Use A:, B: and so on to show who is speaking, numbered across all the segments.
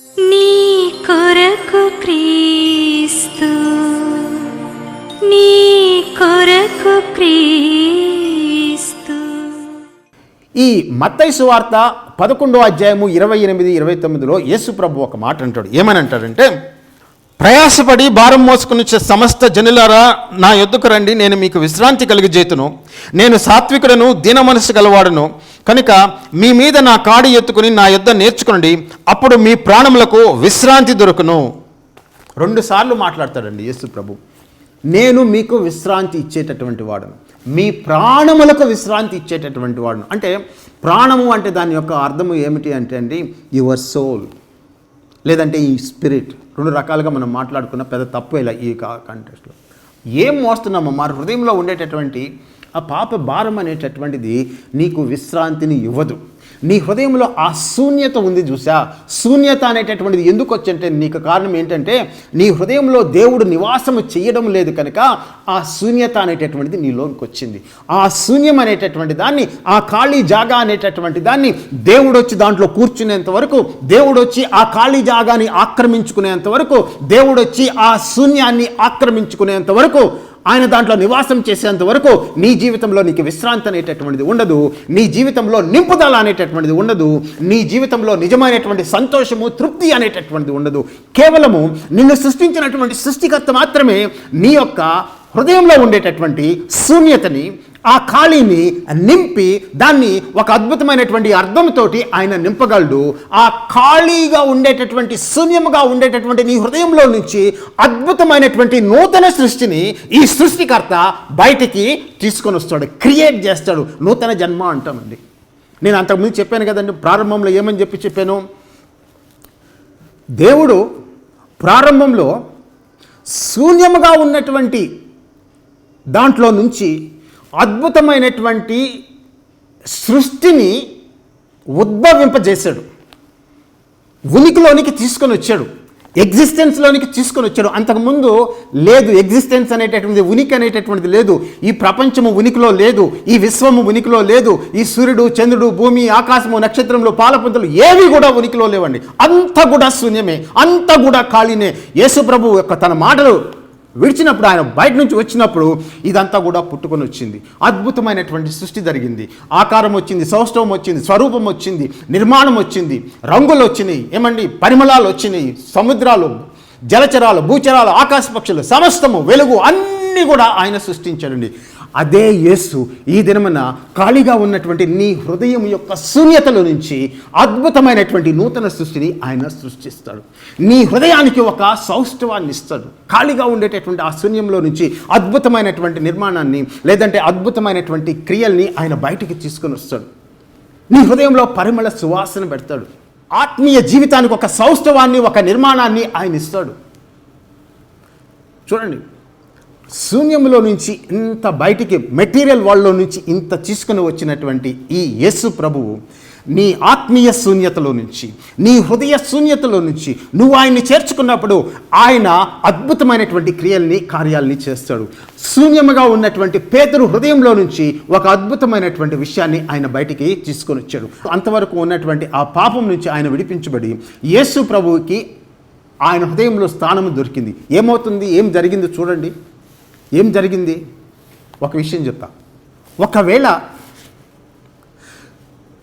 A: నీ కొరకు క్రీస్తు, నీ కొరకు క్రీస్తు.
B: ఈ మత్తయి సువార్త 11వ అధ్యాయము 28, 29లో యేసు ప్రభు ఒక మాట అంటాడు. ఏమని అంటాడంటే, ప్రయాసపడి భారం మోసుకుని సమస్త జనులారా నా యొద్దకు రండి, నేను మీకు విశ్రాంతి కలిగజేతును. నేను సాత్వికుడను, దీన మనసు గలవాడును కనుక మీ మీద నా కాడి ఎత్తుకుని నా యొద్ద నేర్చుకోండి, అప్పుడు మీ ప్రాణములకు విశ్రాంతి దొరుకును. 2 సార్లు మాట్లాడతాడండి యేసు ప్రభు. నేను మీకు విశ్రాంతి ఇచ్చేటటువంటి వాడును, మీ ప్రాణములకు విశ్రాంతి ఇచ్చేటటువంటి వాడును. అంటే ప్రాణము అంటే దాని యొక్క అర్థము ఏమిటి అంటే అండి, యువర్ సోల్, లేదంటే ఈ స్పిరిట్. 2 రకాలుగా మనం మాట్లాడుకున్న పెద్ద తప్పు ఇలా ఈ కాంటెక్స్ట్లో. ఏం మోస్తున్నామో మా హృదయంలో ఉండేటటువంటి ఆ పాప భారం అనేటటువంటిది నీకు విశ్రాంతిని ఇవ్వదు. నీ హృదయంలో ఆ శూన్యత ఉంది చూసా. శూన్యత అనేటటువంటిది ఎందుకు వచ్చంటే నీకు కారణం ఏంటంటే నీ హృదయంలో దేవుడు నివాసము చేయడం లేదు కనుక ఆ శూన్యత అనేటటువంటిది నీలోకి వచ్చింది. ఆ శూన్యం అనేటటువంటి దాన్ని, ఆ ఖాళీ జాగా అనేటటువంటి దాన్ని దేవుడు వచ్చి దాంట్లో కూర్చునేంత వరకు, దేవుడు వచ్చి ఆ ఖాళీ జాగాని ఆక్రమించుకునేంత వరకు, దేవుడు వచ్చి ఆ శూన్యాన్ని ఆక్రమించుకునేంత వరకు, ఆయన దాంట్లో నివాసం చేసేంత వరకు నీ జీవితంలో నీకు విశ్రాంతి అనేటటువంటిది ఉండదు. నీ జీవితంలో నింపుదల అనేటటువంటిది ఉండదు. నీ జీవితంలో నిజమైనటువంటి సంతోషము, తృప్తి అనేటటువంటిది ఉండదు. కేవలము నిన్ను సృష్టించినటువంటి సృష్టికర్త మాత్రమే నీ యొక్క హృదయంలో ఉండేటటువంటి శూన్యతని, ఆ ఖాళీని నింపి దాన్ని ఒక అద్భుతమైనటువంటి అర్థంతోటి ఆయన నింపగలడు. ఆ ఖాళీగా ఉండేటటువంటి, శూన్యముగా ఉండేటటువంటి నీ హృదయంలో నుంచి అద్భుతమైనటువంటి నూతన సృష్టిని ఈ సృష్టికర్త బయటికి తీసుకొని వస్తాడు, క్రియేట్ చేస్తాడు. నూతన జన్మ అంటామండి. నేను అంతకుముందు చెప్పాను కదండి, ప్రారంభంలో ఏమని చెప్పాను. దేవుడు ప్రారంభంలో శూన్యముగా ఉన్నటువంటి దాంట్లో నుంచి అద్భుతమైనటువంటి సృష్టిని ఉద్భవింపజేశాడు, ఉనికిలోనికి తీసుకొని వచ్చాడు, ఎగ్జిస్టెన్స్లోనికి తీసుకొని వచ్చాడు. అంతకుముందు లేదు, ఎగ్జిస్టెన్స్ అనేటటువంటిది, ఉనికి అనేటటువంటిది లేదు. ఈ ప్రపంచము ఉనికిలో లేదు, ఈ విశ్వము ఉనికిలో లేదు, ఈ సూర్యుడు, చంద్రుడు, భూమి, ఆకాశము, నక్షత్రములు, పాలపుంతలు ఏవి కూడా ఉనికిలో లేవండి. అంతా కూడా శూన్యమే, అంతా కూడా ఖాళీనే. యేసు ప్రభు యొక్క తన మాటలు విడిచినప్పుడు, ఆయన బయట నుంచి వచ్చినప్పుడు ఇదంతా కూడా పుట్టుకొని వచ్చింది. అద్భుతమైనటువంటి సృష్టి జరిగింది. ఆకారం వచ్చింది, సౌష్ఠవం వచ్చింది, స్వరూపం వచ్చింది, నిర్మాణం వచ్చింది, రంగులు వచ్చినాయి, ఏమండి పరిమళాలు వచ్చినాయి, సముద్రాలు, జలచరాలు, భూచరాలు, ఆకాశ పక్షులు, సమస్తము, వెలుగు అన్నీ కూడా ఆయన సృష్టించాడండి. అదే యేసు ఈ దినమున ఖాళీగా ఉన్నటువంటి నీ హృదయం యొక్క శూన్యతలో నుంచి అద్భుతమైనటువంటి నూతన సృష్టిని ఆయన సృష్టిస్తాడు. నీ హృదయానికి ఒక సౌష్ఠవాన్ని ఇస్తాడు. ఖాళీగా ఉండేటటువంటి ఆ శూన్యంలో నుంచి అద్భుతమైనటువంటి నిర్మాణాన్ని, లేదంటే అద్భుతమైనటువంటి క్రియల్ని ఆయన బయటికి తీసుకొని వస్తాడు. నీ హృదయంలో పరిమళ సువాసన పెడతాడు. ఆత్మీయ జీవితానికి ఒక సౌష్ఠవాన్ని, ఒక నిర్మాణాన్ని ఆయన ఇస్తాడు. చూడండి, శూన్యంలో నుంచి ఇంత బయటికి, మెటీరియల్ వరల్డ్లో నుంచి ఇంత తీసుకుని వచ్చినటువంటి ఈ యేసు ప్రభువు నీ ఆత్మీయ శూన్యతలో నుంచి, నీ హృదయ శూన్యతలో నుంచి నువ్వు ఆయన్ని చేర్చుకున్నప్పుడు ఆయన అద్భుతమైనటువంటి క్రియల్ని, కార్యాలని చేస్తాడు. శూన్యముగా ఉన్నటువంటి పేతురు హృదయంలో నుంచి ఒక అద్భుతమైనటువంటి విషయాన్ని ఆయన బయటికి తీసుకొని వచ్చాడు. అంతవరకు ఉన్నటువంటి ఆ పాపం నుంచి ఆయన విడిపించబడి యేసు ప్రభువుకి ఆయన హృదయంలో స్థానము దొరికింది. ఏమవుతుంది, ఏం జరిగింది చూడండి. ఏం జరిగింది ఒక విషయం చెప్తా. ఒకవేళ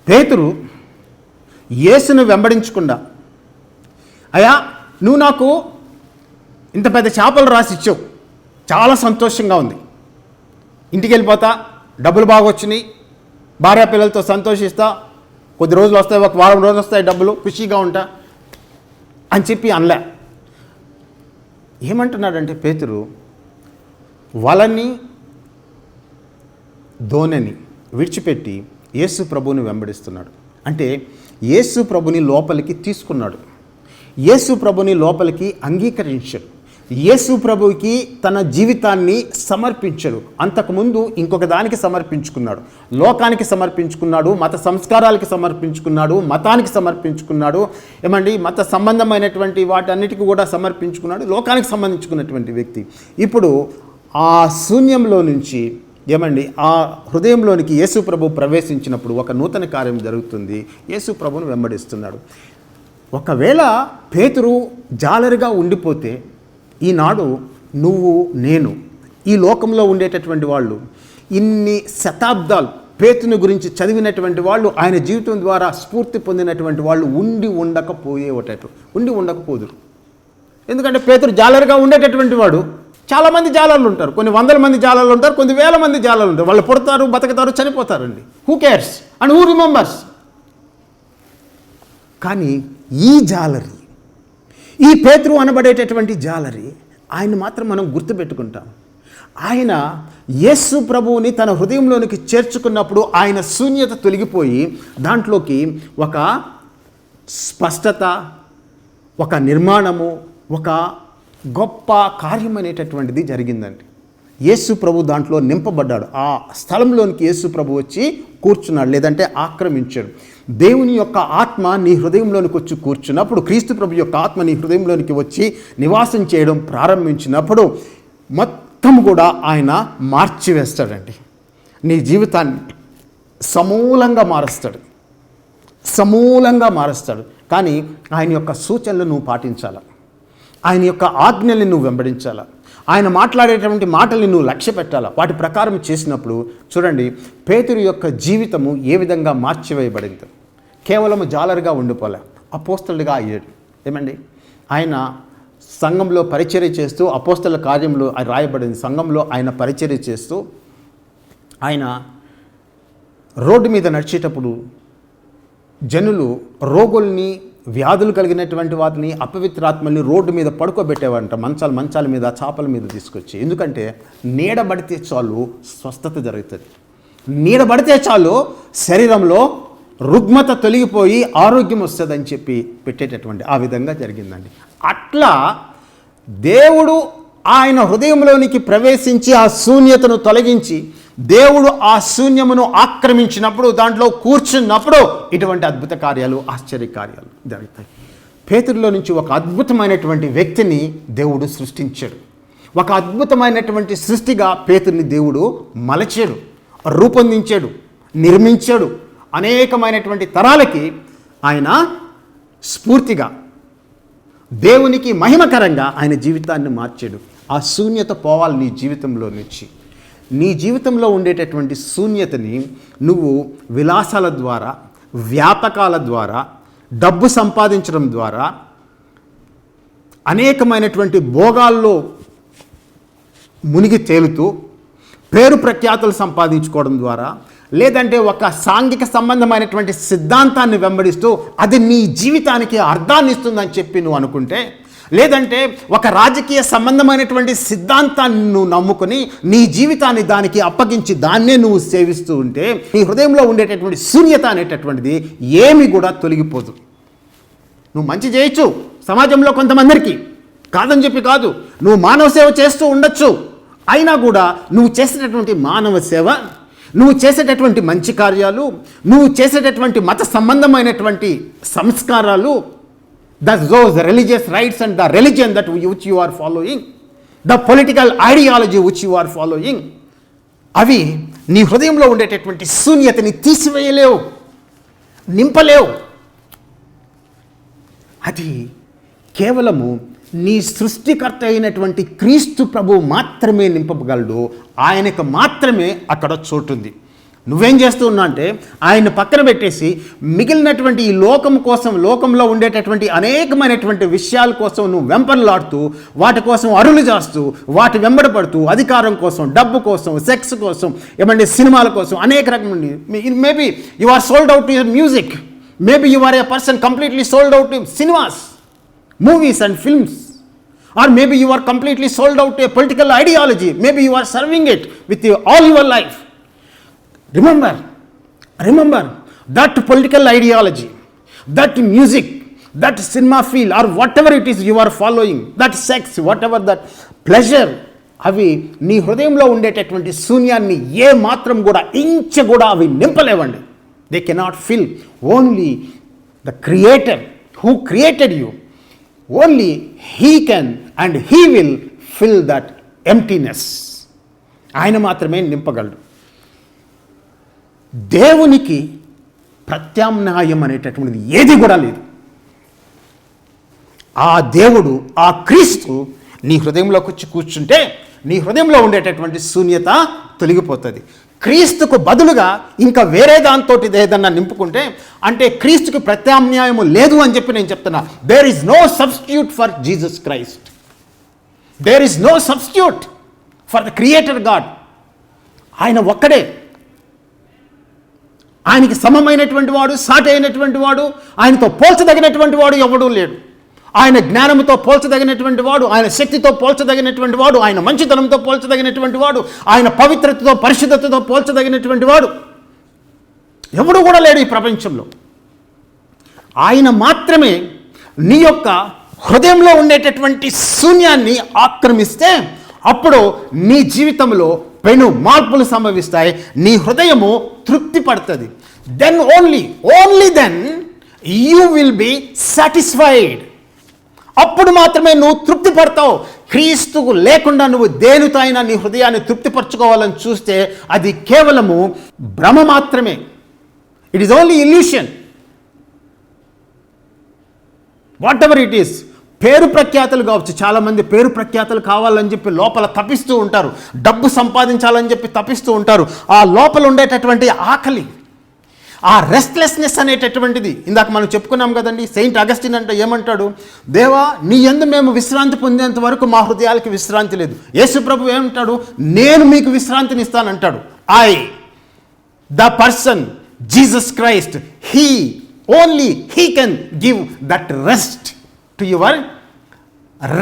B: పేతురు యేసును వెంబడించకుండా, అయ్యా నువ్వు నాకు ఇంత పెద్ద చేపలు రాసి ఇచ్చావు, చాలా సంతోషంగా ఉంది, ఇంటికి వెళ్ళిపోతా, డబ్బులు బాగా వచ్చినాయి, భార్య పిల్లలతో సంతోషిస్తా, కొద్ది రోజులు వస్తాయి, ఒక వారం రోజులు వస్తాయి, డబ్బులు, ఖుషీగా ఉంటా అని చెప్పి అనలే. ఏమంటున్నాడంటే పేతురు, వలని, దోణిని విడిచిపెట్టి యేసు ప్రభువుని వెంబడిస్తున్నాడు. అంటే యేసు ప్రభుని లోపలికి తీసుకున్నాడు, యేసు ప్రభుని లోపలికి అంగీకరించాడు, యేసు ప్రభువుకి తన జీవితాన్ని సమర్పించాడు. అంతకుముందు ఇంకొక దానికి సమర్పించుకున్నాడు, లోకానికి సమర్పించుకున్నాడు, మత సంస్కారాలకి సమర్పించుకున్నాడు, మతానికి సమర్పించుకున్నాడు, ఏమండి మత సంబంధమైనటువంటి వాటన్నిటికీ కూడా సమర్పించుకున్నాడు, లోకానికి సంబంధించుకున్నటువంటి వ్యక్తి. ఇప్పుడు ఆ శూన్యంలో నుంచి ఏమండి ఆ హృదయంలోనికి యేసు ప్రభు ప్రవేశించినప్పుడు ఒక నూతన కార్యం జరుగుతుంది. యేసు ప్రభువును వెంబడిస్తున్నాడు. ఒకవేళ పేతురు జాలరిగా ఉండిపోతే ఈనాడు నువ్వు నేను ఈ లోకంలో ఉండేటటువంటి వాళ్ళు ఇన్ని శతాబ్దాలు పేతుని గురించి చదివినటువంటి వాళ్ళు, ఆయన జీవితం ద్వారా స్ఫూర్తి పొందినటువంటి వాళ్ళు ఉండి ఉండకపోదురు. ఎందుకంటే పేతురు జాలరిగా ఉండేటటువంటి వాడు. చాలామంది జాలర్లు ఉంటారు, కొన్ని వందల మంది జాలర్లు ఉంటారు, కొన్ని వేల మంది జాలర్లు ఉంటారు. వాళ్ళు పుడతారు, బతుకుతారు, చనిపోతారండి. Who cares and who remembers? కానీ ఈ జాలరి, ఈ పేతురు అనబడేటటువంటి జాలరి, ఆయన మాత్రం మనం గుర్తుపెట్టుకుంటాం. ఆయన యేసు ప్రభువుని తన హృదయంలోనికి చేర్చుకున్నప్పుడు ఆయన శూన్యత తొలగిపోయి దాంట్లోకి ఒక స్పష్టత, ఒక నిర్మాణము, ఒక గొప్ప కార్యం అనేటటువంటిది జరిగిందండి. యేసు ప్రభు దాంట్లో నింపబడ్డాడు. ఆ స్థలంలోనికి యేసు ప్రభు వచ్చి కూర్చున్నాడు, లేదంటే ఆక్రమించాడు. దేవుని యొక్క ఆత్మ నీ హృదయంలోనికి వచ్చి కూర్చున్నప్పుడు, క్రీస్తు ప్రభు యొక్క ఆత్మ నీ హృదయంలోనికి వచ్చి నివాసం చేయడం ప్రారంభించినప్పుడు మొత్తం కూడా ఆయన మార్చివేస్తాడండి. నీ జీవితాన్ని సమూలంగా మారుస్తాడు. కానీ ఆయన యొక్క సూచనలు నువ్వు పాటించాలి, ఆయన యొక్క ఆజ్ఞల్ని నువ్వు వెంబడించాలా, ఆయన మాట్లాడేటువంటి మాటల్ని నువ్వు లక్ష్య పెట్టాలా. వాటి ప్రకారం చేసినప్పుడు చూడండి, పేతురు యొక్క జీవితము ఏ విధంగా మార్చివేయబడింది. కేవలం జాలరుగా ఉండిపోలే, అపోస్తలుడిగా అయ్యాడు. ఏమండి, ఆయన సంఘంలో పరిచర్య చేస్తూ, అపోస్తల కార్యంలో రాయబడింది, సంఘంలో ఆయన పరిచర్య చేస్తూ, ఆయన రోడ్డు మీద నడిచేటప్పుడు జనులు రోగుల్ని, వ్యాధులు కలిగినటువంటి వాటిని, అపవిత్రాత్మల్ని రోడ్డు మీద పడుకోబెట్టేవారంట, మంచాల మీద, చాపల మీద తీసుకొచ్చి. ఎందుకంటే నీడబడితే చాలు స్వస్థత జరుగుతుంది, నీడబడితే చాలు శరీరంలో రుగ్మత తొలగిపోయి ఆరోగ్యం వస్తుందని చెప్పి పెట్టేటటువంటి ఆ విధంగా జరిగిందండి. అట్లా దేవుడు ఆయన హృదయంలోనికి ప్రవేశించి ఆ శూన్యతను తొలగించి, దేవుడు ఆ శూన్యమును ఆక్రమించినప్పుడు, దాంట్లో కూర్చున్నప్పుడు ఇటువంటి అద్భుత కార్యాలు, ఆశ్చర్య కార్యాలు జరుగుతాయి. పేతురులో నుంచి ఒక అద్భుతమైనటువంటి వ్యక్తిని దేవుడు సృష్టించాడు. ఒక అద్భుతమైనటువంటి సృష్టిగా పేతురుని దేవుడు మలచాడు, రూపొందించాడు, నిర్మించాడు. అనేకమైనటువంటి తరాలకి ఆయన స్ఫూర్తిగా, దేవునికి మహిమకరంగా ఆయన జీవితాన్ని మార్చాడు. ఆ శూన్యత పోవాలి నీ జీవితంలో నుంచి. నీ జీవితంలో ఉండేటటువంటి శూన్యతని నువ్వు విలాసాల ద్వారా, వ్యాపకాల ద్వారా, డబ్బు సంపాదించడం ద్వారా, అనేకమైనటువంటి భోగాల్లో మునిగి తేలుతూ పేరు ప్రఖ్యాతులు సంపాదించుకోవడం ద్వారా, లేదంటే ఒక సాంఘిక సంబంధమైనటువంటి సిద్ధాంతాన్ని వెంబడిస్తూ అది నీ జీవితానికి అర్థాన్ని ఇస్తుందని చెప్పి నువ్వు అనుకుంటే, లేదంటే ఒక రాజకీయ సంబంధమైనటువంటి సిద్ధాంతాన్ని నువ్వు నమ్ముకొని నీ జీవితాన్ని దానికి అప్పగించి దాన్నే నువ్వు సేవిస్తూ ఉంటే, నీ హృదయంలో ఉండేటటువంటి శూన్యత అనేటటువంటిది ఏమి కూడా తొలగిపోదు. నువ్వు మంచి చేయొచ్చు సమాజంలో కొంతమందికి, కాదని చెప్పి కాదు, నువ్వు మానవ సేవ చేస్తూ ఉండొచ్చు. అయినా కూడా నువ్వు చేసేటటువంటి మానవ సేవ, నువ్వు చేసేటటువంటి మంచి కార్యాలు, నువ్వు చేసేటటువంటి మత సంబంధమైనటువంటి సంస్కారాలు, those religious rites and the religion that which you are following, the political ideology which you are following, అవి నీ హృదయంలో ఉండేటటువంటి శూన్యతని తీసివేయలేవు, నింపలేవు. అది కేవలము నీ సృష్టికర్త అయినటువంటి క్రీస్తు ప్రభువు మాత్రమే నింపగలడు. ఆయనకు మాత్రమే అక్కడ చోటుంది. నువ్వేం చేస్తూ ఉన్నా అంటే ఆయన పక్కన పెట్టేసి మిగిలినటువంటి ఈ లోకం కోసం, లోకంలో ఉండేటటువంటి అనేకమైనటువంటి విషయాల కోసం నువ్వు వెంపర్లాడుతూ, వాటి కోసం అరులు చేస్తూ, వాటి వెంబడపడుతూ, అధికారం కోసం, డబ్బు కోసం, సెక్స్ కోసం, ఏమంటే సినిమాల కోసం, అనేక రకమైన, maybe you are sold out to your music, maybe you are a person completely sold out to cinemas, movies and films, or maybe you are completely sold out to a political ideology, maybe you are serving it with all your life. Remember that political ideology, that music, that cinema feel, or whatever it is you are following, that sex, whatever that pleasure, అవి నీ హృదయంలో ఉండేటటువంటి శూన్యాన్ని ఏ మాత్రం కూడా, ఇంచ కూడా అవి నింపలేవండి. They cannot fill. Only the Creator who created you, only He can and He will fill that emptiness. ఆయన మాత్రమే నింపగలడు. దేవునికి ప్రత్యామ్నాయం అనేటటువంటిది ఏది కూడా లేదు. ఆ దేవుడు, ఆ క్రీస్తు నీ హృదయంలోకి వచ్చి కూర్చుంటే నీ హృదయంలో ఉండేటటువంటి శూన్యత తొలగిపోతుంది. క్రీస్తుకు బదులుగా ఇంకా వేరే దాంతో ఏదన్నా నింపుకుంటే, అంటే క్రీస్తుకి ప్రత్యామ్నాయము లేదు అని చెప్పి నేను చెప్తున్నా. There is no substitute for Jesus Christ. There is no substitute for the creator God. ఆయన ఒక్కడే. ఆయనకి సమమైనటువంటి వాడు, సాటి అయినటువంటి వాడు, ఆయనతో పోల్చదగినటువంటి వాడు ఎవడూ లేడు. ఆయన జ్ఞానంతో పోల్చదగినటువంటి వాడు, ఆయన శక్తితో పోల్చదగినటువంటి వాడు, ఆయన మంచితనంతో పోల్చదగినటువంటి వాడు, ఆయన పవిత్రతతో, పరిశుద్ధతతో పోల్చదగినటువంటి వాడు ఎవడు కూడా లేడు ఈ ప్రపంచంలో. ఆయన మాత్రమే నీ యొక్క హృదయంలో ఉండేటటువంటి శూన్యాన్ని ఆక్రమిస్తే అప్పుడు నీ జీవితంలో పెను మార్పులు సంభవిస్తాయి. నీ హృదయము తృప్తి పడుతుంది. Then only then you will be satisfied. అప్పుడు మాత్రమే నువ్వు తృప్తి పడతావు. క్రీస్తుకు లేకుండా నువ్వు దేనితో అయినా నీ హృదయాన్ని తృప్తిపరచుకోవాలని చూస్తే అది కేవలము భ్రమ మాత్రమే. It is only illusion. What ever it is. పేరు ప్రఖ్యాతులు కావచ్చు. చాలామంది పేరు ప్రఖ్యాతులు కావాలని చెప్పి లోపల తపిస్తూ ఉంటారు. డబ్బు సంపాదించాలని చెప్పి తపిస్తూ ఉంటారు. ఆ లోపల ఉండేటటువంటి ఆకలి, ఆ రెస్ట్లెస్నెస్ అనేటటువంటిది ఇందాక మనం చెప్పుకున్నాం కదండి. సెయింట్ అగస్టిన్ అంటే ఏమంటాడు? దేవా, నీ యందు మేము విశ్రాంతి పొందేంత వరకు మా హృదయాలకి విశ్రాంతి లేదు. యేసు ప్రభు ఏమంటాడు? నేను మీకు విశ్రాంతిని ఇస్తానంటాడు. The person Jesus Christ, only he can give that rest to your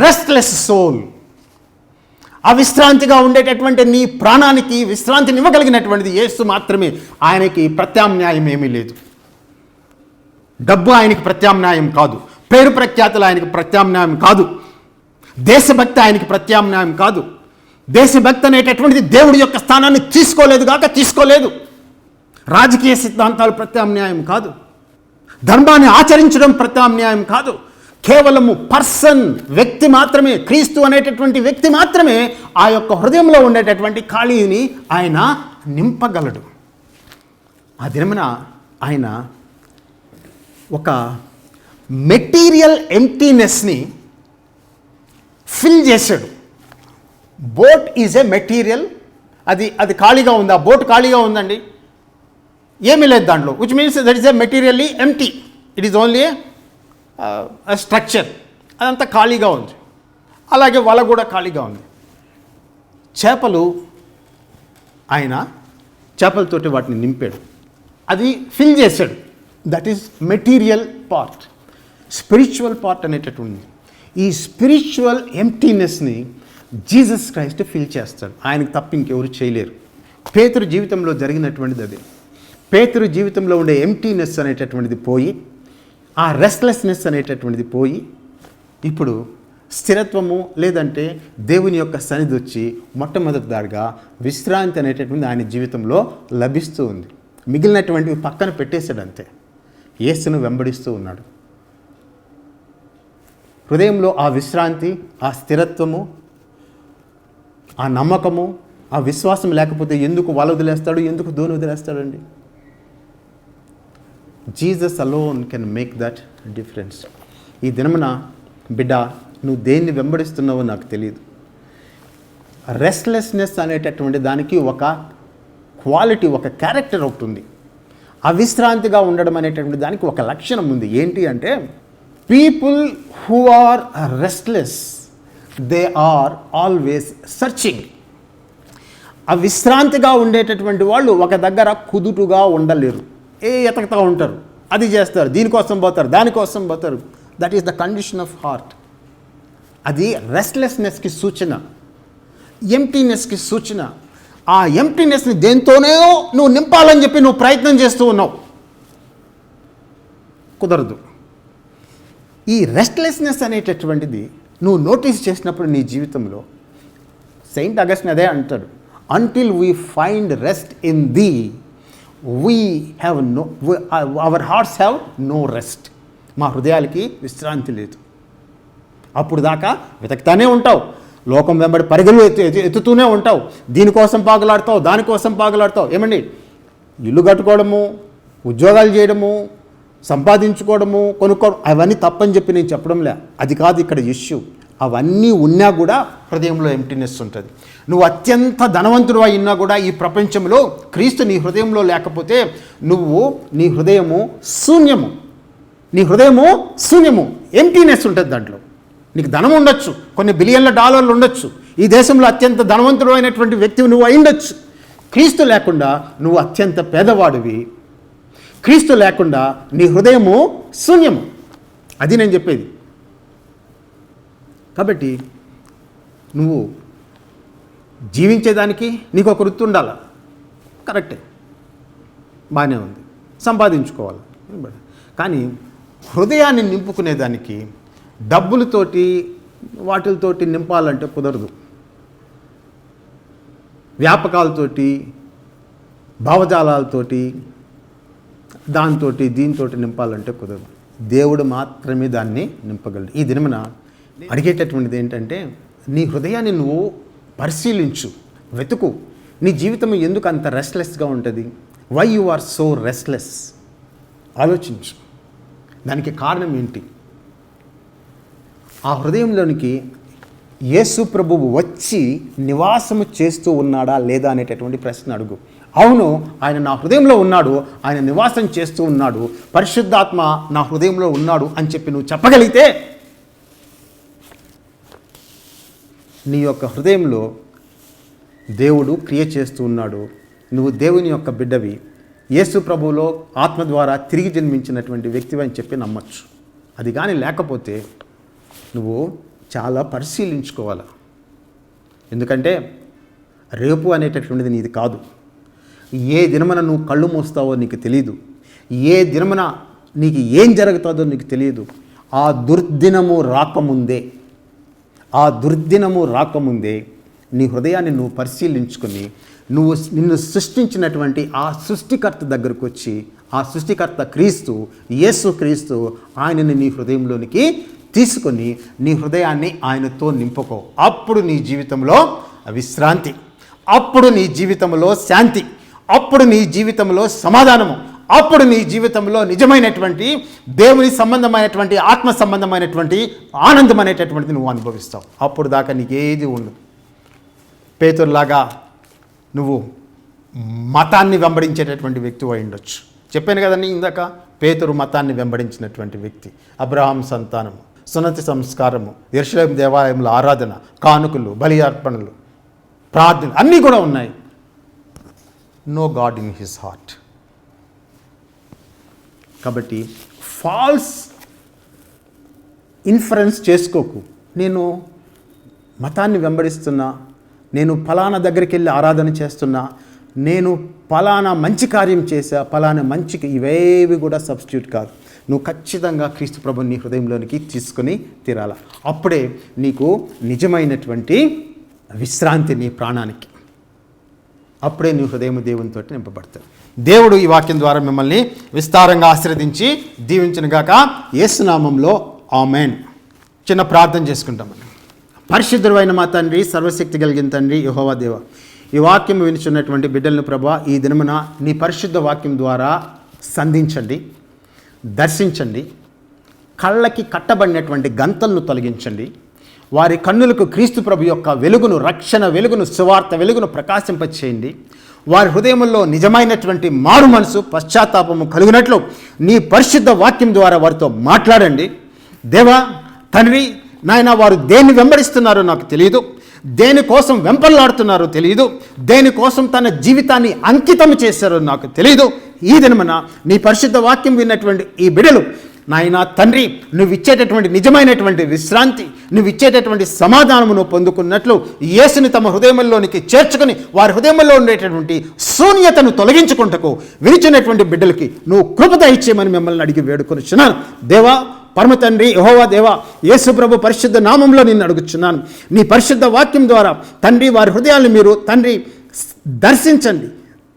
B: restless soul. అవిశ్రాంతిగా ఉండేటటువంటి నీ ప్రాణానికి విశ్రాంతిని ఇవ్వగలిగినటువంటిది యేసు మాత్రమే. ఆయనకి ప్రత్యామ్నాయం ఏమీ లేదు. డబ్బు ఆయనకి ప్రత్యామ్నాయం కాదు. పేరు ప్రఖ్యాతులు ఆయనకి ప్రత్యామ్నాయం కాదు. దేశభక్తి ఆయనకి ప్రత్యామ్నాయం కాదు. దేశభక్తి అనేటటువంటిది దేవుడి యొక్క స్థానాన్ని తీసుకోలేదు. రాజకీయ సిద్ధాంతాలు ప్రత్యామ్నాయం కాదు. ధర్మాన్ని ఆచరించడం ప్రత్యామ్నాయం కాదు. కేవలము వ్యక్తి మాత్రమే, క్రీస్తు అనేటటువంటి వ్యక్తి మాత్రమే ఆ యొక్క హృదయంలో ఉండేటటువంటి ఖాళీని ఆయన నింపగలడు. ఆ దినమున ఆయన ఒక మెటీరియల్ ఎంప్టీనెస్ని ఫిల్ చేశాడు. Boat is a material. అది ఖాళీగా ఉంది. ఆ బోట్ ఖాళీగా ఉందండి, ఏమీ లేదు దాంట్లో. Which means that is a materially empty. It is only structure. అదంతా ఖాళీగా ఉంది. అలాగే వల కూడా ఖాళీగా ఉంది. ఆయన చేపలతోటి వాటిని నింపాడు. అది ఫిల్ చేశాడు. That is material part. Spiritual part అనేటటువంటి ఈ స్పిరిచువల్ ఎంప్టీనెస్ని జీసస్ క్రైస్ట్ ఫిల్ చేస్తాడు. ఆయనకు తప్ప ఇంకెవరు చేయలేరు. పేతురు జీవితంలో జరిగినటువంటిది అదే. పేతురు జీవితంలో ఉండే ఎంప్టీనెస్ అనేటటువంటిది పోయి, ఆ రెస్ట్లెస్నెస్ అనేటటువంటిది పోయి, ఇప్పుడు స్థిరత్వము లేదంటే దేవుని యొక్క సన్నిధి వచ్చి మొట్టమొదటిదారిగా విశ్రాంతి అనేటటువంటి ఆయన జీవితంలో లభిస్తూ ఉంది. మిగిలినటువంటివి పక్కన పెట్టేశాడు అంతే. యేసును వెంబడిస్తూ ఉన్నాడు. హృదయంలో ఆ విశ్రాంతి, ఆ స్థిరత్వము, ఆ నమ్మకము, ఆ విశ్వాసం లేకపోతే ఎందుకు వల వదిలేస్తాడు, ఎందుకు దోణి వదిలేస్తాడండి? Jesus alone can make that difference. ఈ దినమున బిడ్డ, నువ్వు దేన్ని వెంబడిస్తున్నావో నాకు తెలియదు. రెస్ట్లెస్నెస్ అనేటటువంటి దానికి ఒక క్వాలిటీ, ఒక క్యారెక్టర్ ఒకటి ఉంది. అవిశ్రాంతిగా ఉండడం అనేటటువంటి దానికి ఒక లక్షణం ఉంది. ఏంటి అంటే, people who are restless, they are always searching. అవిశ్రాంతిగా ఉండేటటువంటి వాళ్ళు ఒక దగ్గర కుదుటుగా ఉండలేరు. ఎతకుతూ ఉంటారు, అది చేస్తారు, దీనికోసం పోతారు, దానికోసం పోతారు. That is the condition of heart. అది రెస్ట్లెస్నెస్కి సూచన, ఎంప్టీనెస్కి సూచన. ఆ ఎంప్టీనెస్ని దేంతోనే నువ్వు నింపాలని చెప్పి నువ్వు ప్రయత్నం చేస్తూ ఉన్నావు, కుదరదు. ఈ రెస్ట్లెస్నెస్ అనేటటువంటిది నువ్వు నోటీస్ చేసినప్పుడు నీ జీవితంలో, సెయింట్ అగస్టిన్ అదే అంటాడు, until we find rest in thee our hearts have no rest. మా హృదయాలకి విశ్రాంతి లేదు. అప్పుడు దాకా వెతకుతానే ఉంటావు, లోకం వెంబడి పరిగెలు ఎత్తుతూనే ఉంటావు, దీనికోసం పాగులాడతావు, దానికోసం పాగులాడతావు. ఏమండి, ఇల్లు కట్టుకోవడము, ఉద్యోగాలు చేయడము, సంపాదించుకోవడము, కొనుక్కోవడం అవన్నీ తప్పని చెప్పి నేను చెప్పడంలే, అది కాదు ఇక్కడ ఇష్యూ. అవన్నీ ఉన్నా కూడా హృదయంలో ఎంప్టీనెస్ ఉంటుంది. నువ్వు అత్యంత ధనవంతుడు అయినా కూడా ఈ ప్రపంచంలో క్రీస్తు నీ హృదయంలో లేకపోతే నీ హృదయము శూన్యము. నీ హృదయము శూన్యము, ఎంప్టీనెస్ ఉంటుంది దాంట్లో. నీకు ధనం ఉండొచ్చు, కొన్ని బిలియన్ల డాలర్లు ఉండొచ్చు, ఈ దేశంలో అత్యంత ధనవంతుడు అయినటువంటి వ్యక్తివి నువ్వు అయిండొచ్చు. క్రీస్తు లేకుండా నువ్వు అత్యంత పేదవాడివి. క్రీస్తు లేకుండా నీ హృదయము శూన్యము. అది నేను చెప్పేది. కాబట్టి నువ్వు జీవించేదానికి నీకు ఒక వృత్తి ఉండాలి, కరెక్టే, బాగానే ఉంది, సంపాదించుకోవాలి. కానీ హృదయాన్ని నింపుకునేదానికి డబ్బులతోటి వాటితోటి నింపాలంటే కుదరదు. వ్యాపకాలతోటి, భావజాలాలతోటి, దీంతో నింపాలంటే కుదరదు. దేవుడు మాత్రమే దాన్ని నింపగలడు. ఈ దినమున అడిగేటటువంటిది ఏంటంటే, నీ హృదయాన్ని నువ్వు పరిశీలించు, వెతుకు. నీ జీవితం ఎందుకు అంత రెస్ట్లెస్గా ఉంటుంది? Why you are so restless? ఆలోచించు. దానికి కారణం ఏంటి? ఆ హృదయంలోనికి యేసు ప్రభువు వచ్చి నివాసము చేస్తూ ఉన్నాడా లేదా అనేటటువంటి ప్రశ్న అడుగు. అవును, ఆయన నా హృదయంలో ఉన్నాడు, ఆయన నివాసం చేస్తూ ఉన్నాడు, పరిశుద్ధాత్మ నా హృదయంలో ఉన్నాడు అని చెప్పి నువ్వు చెప్పగలిగితే నీ యొక్క హృదయంలో దేవుడు క్రియ చేస్తూ ఉన్నాడు. నువ్వు దేవుని యొక్క బిడ్డవి, యేసు ప్రభువులో ఆత్మ ద్వారా తిరిగి జన్మించినటువంటి వ్యక్తివి అని చెప్పి నమ్మచ్చు. అది కానీ లేకపోతే నువ్వు చాలా పరిశీలించుకోవాలి. ఎందుకంటే రేపు అనేటటువంటిది నీది కాదు. ఏ దినమున నువ్వు కళ్ళు మూస్తావో నీకు తెలియదు. ఏ దినమున నీకు ఏం జరుగుతుందో నీకు తెలియదు. ఆ దుర్దినము రాకముందే నీ హృదయాన్ని నువ్వు పరిశీలించుకొని నిన్ను సృష్టించినటువంటి ఆ సృష్టికర్త దగ్గరకు వచ్చి, ఆ సృష్టికర్త క్రీస్తు, యేసు క్రీస్తు, ఆయనని నీ హృదయంలోనికి తీసుకొని నీ హృదయాన్ని ఆయనతో నింపుకో. అప్పుడు నీ జీవితంలో విశ్రాంతి, అప్పుడు నీ జీవితంలో శాంతి, అప్పుడు నీ జీవితంలో సమాధానము, అప్పుడు నీ జీవితంలో నిజమైనటువంటి దేవుని సంబంధమైనటువంటి ఆత్మ సంబంధమైనటువంటి ఆనందం అనేటటువంటిది నువ్వు అనుభవిస్తావు. అప్పుడు దాకా నీకేది ఉండదు. పేతురులాగా నువ్వు మతాన్ని వెంబడించేటటువంటి వ్యక్తి అయి ఉండొచ్చు. చెప్పాను కదండి ఇందాక, పేతురు మతాన్ని వెంబడించినటువంటి వ్యక్తి. అబ్రహాం సంతానము, సున్నతి సంస్కారము, యెరూషలేము దేవాలయంలో ఆరాధన, కానుకలు, బలి అర్పణలు, ప్రార్థనలు అన్నీ కూడా ఉన్నాయి. No God in his heart. కాబట్టి ఫాల్స్ ఇన్ఫరెన్స్ చేసుకోకు. నేను మతాన్ని వెంబడిస్తున్నా, నేను ఫలానా దగ్గరికి వెళ్ళి ఆరాధన చేస్తున్నా, నేను ఫలానా మంచి కార్యం చేశా, ఫలానా మంచికి, ఇవేవి కూడా సబ్స్టిట్యూట్ కాదు. నువ్వు ఖచ్చితంగా క్రీస్తు ప్రభుని నీ హృదయంలోనికి తీసుకొని తీరాల. అప్పుడే నీకు నిజమైనటువంటి విశ్రాంతి నీ ప్రాణానికి. అప్పుడే నీ హృదయం దేవునితో నింపబడతాడు. దేవుడు ఈ వాక్యం ద్వారా మిమ్మల్ని విస్తారంగా ఆశీర్వదించి దీవించునుగాక. యేసు నామములో ఆమేన్. చిన్న ప్రార్థన చేసుకుంటామని. పరిశుద్ధుడైన మా తండ్రి, సర్వశక్తి కలిగిన తండ్రి యెహోవా దేవ, ఈ వాక్యం వినిచున్నటువంటి బిడ్డలను ప్రభా, ఈ దినమున నీ పరిశుద్ధ వాక్యం ద్వారా సంధించండి, దర్శించండి. కళ్ళకి కట్టబడినటువంటి గంతలను తొలగించండి. వారి కన్నులకు క్రీస్తు ప్రభు యొక్క వెలుగును, రక్షణ వెలుగును, సువార్త వెలుగును ప్రకాశింపచేయండి. వారి హృదయంలో నిజమైనటువంటి మారు మనసు, పశ్చాత్తాపము కలుగునట్లు నీ పరిశుద్ధ వాక్యం ద్వారా వారితో మాట్లాడండి. దేవా తండ్రి నాయన, వారు దేన్ని వెంబడిస్తున్నారో నాకు తెలియదు, దేనికోసం వెంపర్లాడుతున్నారో తెలియదు, దేనికోసం తన జీవితాన్ని అంకితం చేశారో నాకు తెలియదు. ఈ దినమున నీ పరిశుద్ధ వాక్యం విన్నటువంటి ఈ బిడ్డలు నాయన తండ్రి, నువ్వు ఇచ్చేటటువంటి నిజమైనటువంటి విశ్రాంతి, నువ్వు ఇచ్చేటటువంటి సమాధానమును పొందుకున్నట్లు యేసుని తమ హృదయంలోనికి చేర్చుకొని వారి హృదయంలో ఉండేటటువంటి శూన్యతను తొలగించుకుంటకు వినిచినటువంటి బిడ్డలకి నువ్వు కృప దయచేయమని మిమ్మల్ని అడిగి వేడుకొనిచున్నాను. దేవా పరమ తండ్రి యెహోవా దేవా, యేసు ప్రభు పరిశుద్ధ నామంలో నిన్ను అడుగుచున్నాను. నీ పరిశుద్ధ వాక్యం ద్వారా తండ్రి వారి హృదయాలను మీరు తండ్రి దర్శించండి.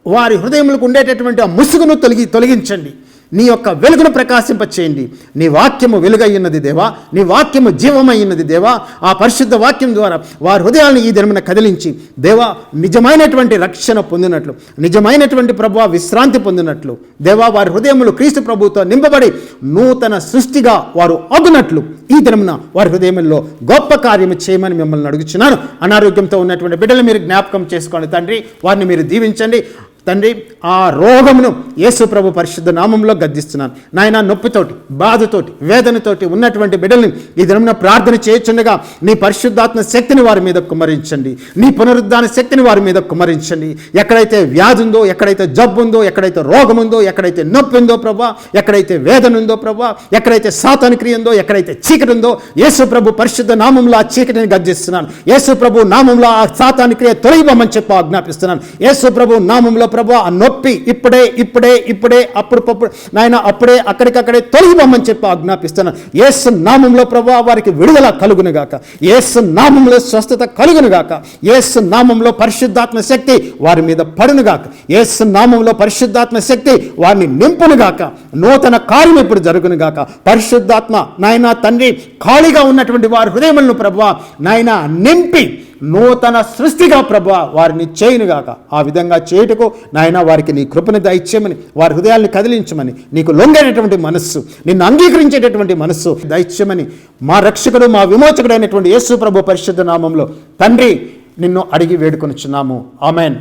B: వారి హృదయములకు ఉండేటటువంటి ఆ ముసుగును తొలగించండి. నీ యొక్క వెలుగును ప్రకాశింపచేయండి. నీ వాక్యము వెలుగయ్యున్నది దేవా, నీ వాక్యము జీవమయ్యున్నది దేవా. ఆ పరిశుద్ధ వాక్యం ద్వారా వారి హృదయాలను ఈ దినమున కదిలించి దేవా నిజమైనటువంటి రక్షణ పొందినట్లు, నిజమైనటువంటి ప్రభువా విశ్రాంతి పొందినట్లు దేవా, వారి హృదయములు క్రీస్తు ప్రభువుతో నింపబడి నూతన సృష్టిగా వారు అగునట్లు ఈ దినమున వారి హృదయంలో గొప్ప కార్యము చేయమని మిమ్మల్ని అడుగుచున్నాను. అనారోగ్యంతో ఉన్నటువంటి బిడ్డలు మీరు జ్ఞాపకం చేసుకోండి తండ్రి, వారిని మీరు దీవించండి తండ్రి. ఆ రోగమును యేసు ప్రభు పరిశుద్ధ నామంలో గద్దిస్తున్నాను నాయన. నొప్పితోటి, బాధతోటి, వేదనతోటి ఉన్నటువంటి బిడ్డల్ని ఈ దినమున ప్రార్థన చేయుచుండగా నీ పరిశుద్ధాత్మ శక్తిని వారి మీద కుమ్మరించండి, నీ పునరుద్ధాన శక్తిని వారి మీద కుమ్మరించండి. ఎక్కడైతే వ్యాధి ఉందో, ఎక్కడైతే జబ్బు ఉందో, ఎక్కడైతే రోగం ఉందో, ఎక్కడైతే నొప్పి ఉందో ప్రభా, ఎక్కడైతే వేదన ఉందో ప్రభా, ఎక్కడైతే సాతాను క్రియ ఉందో, ఎక్కడైతే చీకటి ఉందో యేసు ప్రభు పరిశుద్ధ నామంలో ఆ చీకటిని గద్దిస్తున్నాను. యేసు ప్రభు నామంలో ఆ సాతాను క్రియ తొలగిపోమని చెప్పి ఆజ్ఞాపిస్తున్నాను. యేసు ప్రభు నామంలో ప్రభు ఆ నొప్పి ఇప్పుడే అప్పుడు నాయన అప్పుడే అక్కడికక్కడే తొలగిపోమని చెప్పి ఆజ్ఞాపిస్తున్నాను. యేసు నామంలో ప్రభు వారికి విడుదల కలుగునుగాక, యేసు నామంలో స్వస్థత కలుగునుగాక, యేసు నామంలో పరిశుద్ధాత్మ శక్తి వారి మీద పడునుగాక, యేసు నామంలో పరిశుద్ధాత్మ శక్తి వారిని నింపునుగాక. నూతన కార్యం ఇప్పుడు జరుగునుగాక. పరిశుద్ధాత్మ నాయన తండ్రి ఖాళీగా ఉన్నటువంటి వారి హృదయములను ప్రభు నాయన నింపి నూతన సృష్టిగా ప్రభు వారిని చేయునుగాక. ఆ విధంగా చేయుటకు నాయన వారికి నీ కృపను దయచేయమని, వారి హృదయాల్ని కదిలించమని, నీకు లొంగేటటువంటి మనస్సు, నిన్ను అంగీకరించేటటువంటి మనస్సు దయచేయమని మా రక్షకుడు మా విమోచకుడు అయినటువంటి యేసు ప్రభు పరిశుద్ధ నామంలో తండ్రి నిన్ను అడిగి వేడుకొనుచున్నాము. ఆమెన్.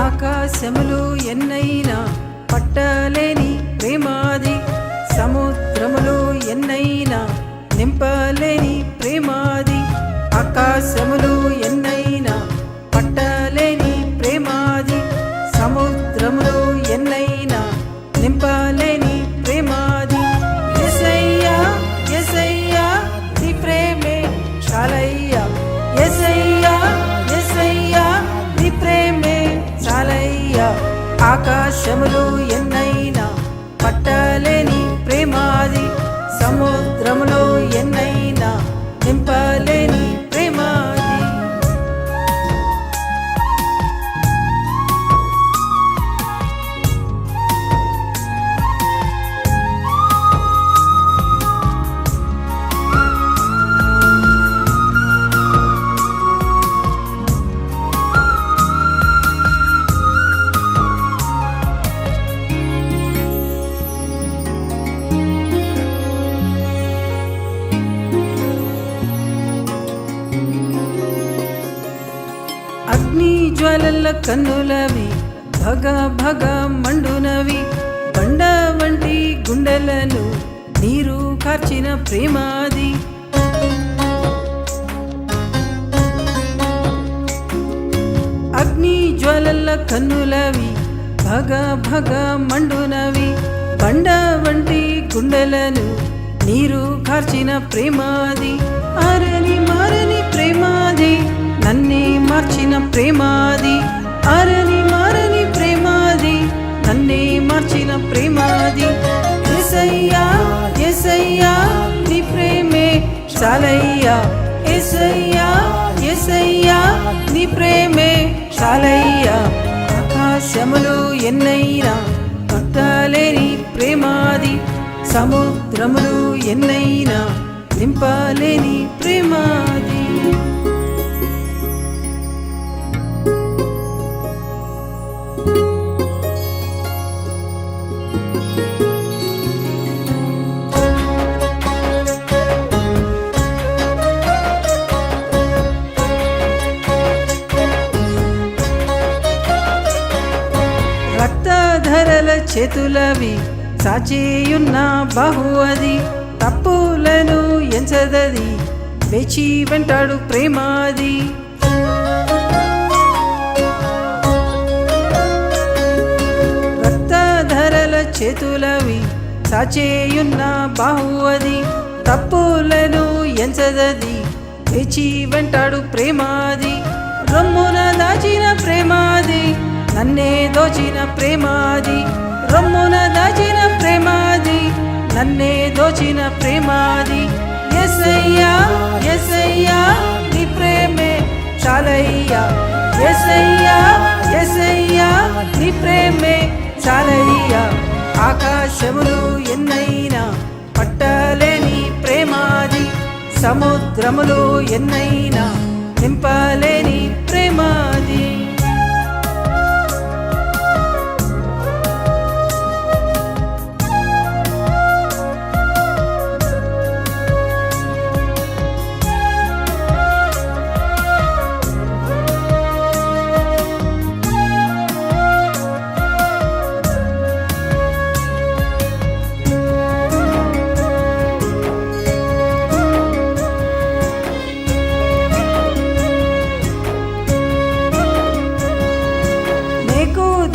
C: ఆకాశములు ఎన్నైనా పట్టలేని ప్రేమాది, సముద్రములు ఎన్నైనా నింపలేని ప్రేమాది. ఆకాశములు ఎన్నైనా పట్టలేని ప్రేమాది, సముద్రములు ఎన్నైనా నింపలేని ప్రేమాది. యేసయ్యా యేసయ్యా నీ ప్రేమే చాలయ్యా, యేసయ్యా యేసయ్యా నీ ప్రేమే చాలయ్యా. ఆకాశములు ఎన్నైనా పట్టలేని ప్రేమాది, సముద్రములో ఎన్నైనా నింపలేని ప్రేమాది. అగ్ని జ్వాలల కన్నులవి భగ భగ మండునవి, బండ వంటి గుండెలను నీరు కార్చిన ప్రేమాది. అగ్ని జ్వాలల కన్నులవి భగ భగ మండునవి, బండ వంటి గుండెలను నీరు కార్చిన ప్రేమాది. ఆరని మారని ప్రేమాది, నన్నే మార్చిన ప్రేమాది. ఆరని మారని ప్రేమాది, నన్నే మార్చిన ప్రేమాది. యేసయ్యా యేసయ్యా నీ ప్రేమే చాలయ్యా, యేసయ్యా యేసయ్యా నీ ప్రేమే చాలయ్యా. ఆకాశములు ఎన్నైనా పట్టలేని ప్రేమాది, సముద్రములు ఎన్నైనా నింపలేని ప్రేమాది. చేతులవి సాచేయున్న బాహు అది తప్పులను ఎంచదది వేచి వెంటాడు ప్రేమాది రక్తధరల చేతులవి సాచేయున్న బాహు అది తప్పులను ఎంచదది వేచి వెంటాడు ప్రేమాది రొమ్మున దాచిన ప్రేమాది నన్నే దోచిన ప్రేమాది రొమ్మున దాచిన ప్రేమాది నన్నే దోచిన ప్రేమాది యేసయ్యా యేసయ్యా నీ ప్రేమే చాలయ్యా యేసయ్యా యేసయ్యా నీ ప్రేమే చాలయ్యా ఆకాశములు ఎన్నైనా పట్టలేని ప్రేమాది సముద్రములు ఎన్నైనా నింపలేని ప్రేమాది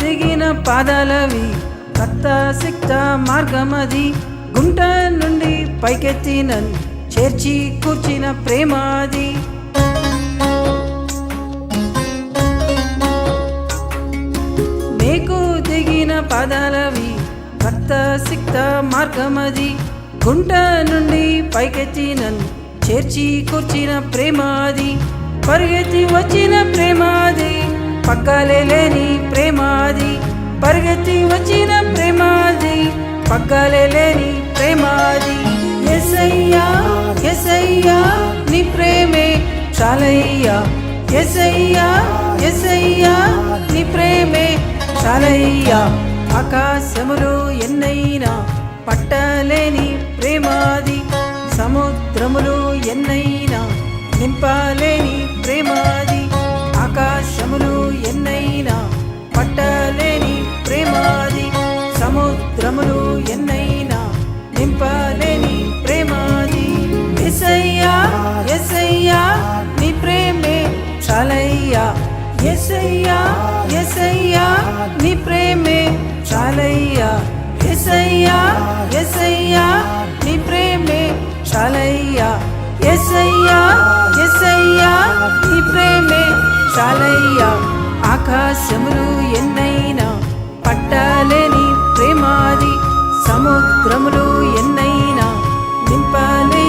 C: దిగిన పాదాలవి రక్త సిక్త మార్గమది గుంట నుండి పైకెత్తి నన్ను చేర్చి కూర్చిన ప్రేమాది నీకు దిగిన పాదాలవి రక్త సిక్త మార్గమది గుంట నుండి పైకెత్తి నన్ను చేర్చి కూర్చిన ప్రేమాది పరిగెత్తి వచ్చిన ప్రేమాది పగ్గాలే లేని ప్రేమాది పరిగెత్తి వచ్చిన ప్రేమాది పగ్గాలే లేని ప్రేమాది యేసయ్యా యేసయ్యా నీ ప్రేమే చాలయ్యా యేసయ్యా యేసయ్యా నీ ప్రేమే చాలయ్యా ఆకాశములు ఎన్నైనా పట్టలేని ప్రేమాది సముద్రములు ఎన్నైనా నింపలేని ప్రేమాది ఆకాశములు ఎన్నైనా పట్టలేని ప్రేమాది సముద్రములు ఎన్నైనా నింపలేని ప్రేమాది యేసయ్యా యేసయ్యా నీ ప్రేమే చాలయ్యా యేసయ్యా యేసయ్యా నీ ప్రేమే చాలయ్యా యేసయ్యా యేసయ్యా నీ ప్రేమే చాలయ్యా యేసయ్యా యేసయ్యా నీ ప్రేమే చాలయ్యా ఆకాశములు ఎన్నైనా పట్టలేని ప్రేమాది సముద్రములు ఎన్నైనా నింపలేని